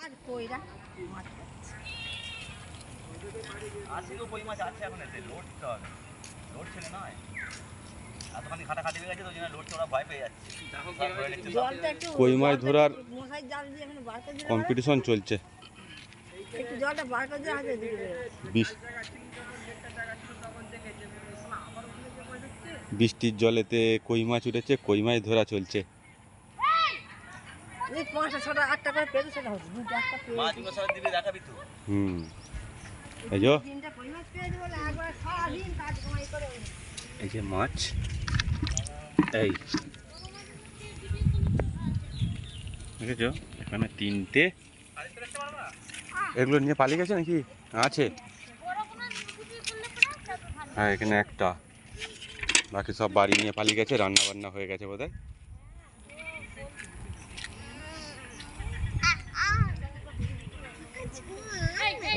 আর কইরা মাছ আশিও কই মাছ আছে এখন এতে লোড দিতে হবে লোড ছিল নয় এতখানি খাটাখাটি হয়ে গেছে তো ওই জন্য লোড ওরা ভয় পেয়ে যাচ্ছে জলটা একটু কই মাছ ধরার মশাই জাল দিয়ে এখন বার করে দিলে কম্পিটিশন চলছে। একটু জলটা বার করে দিয়ে হাতে দিকে বৃষ্টির জলেতে কই মাছ উঠেছে, কই মাছ ধরা চলছে। এই 5টা 6টা 8টা করে পেলে সেটা হচ্ছে 2টা 1টা পেয়ে মাছগুলো সব দিবি দেখাবি তো এই যে তিনটা কই মাছ পেয়ে বলে একবার সারাদিন কাজ কামাই করে এই যে মাছ, এই দেখেছো এখানে 3টে। এগুলো নিয়ে পালিয়ে গেছে নাকি আছে? হ্যাঁ এখানে একটা, বাকি সব বাড়ি নিয়ে পালিয়ে গেছে, রান্না বান্না হয়ে গেছে বোধহয়।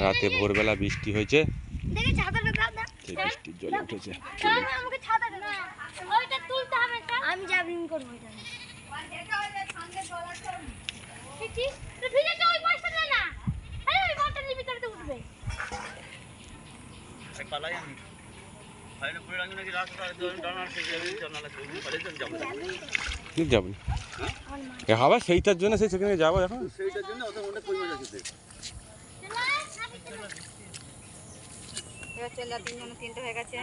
রাতে ভোরবেলা বৃষ্টি হয়েছে, সেই বৃষ্টির জলে উঠেছে। আমি জাবিং করবো পালাই আমি ফাইলে পুরো রাখবি নাকি রাস্তা ডানার থেকে জানালা থেকে পালিয়ে যাবো ঠিক যাবো হাওয়া সেইটার জন্য সেই সেখানে যাবো এখন সেইটার জন্য ওদের মধ্যে কই মাছ আছে এবার চলে 3 জন 3টে হয়ে গেছে।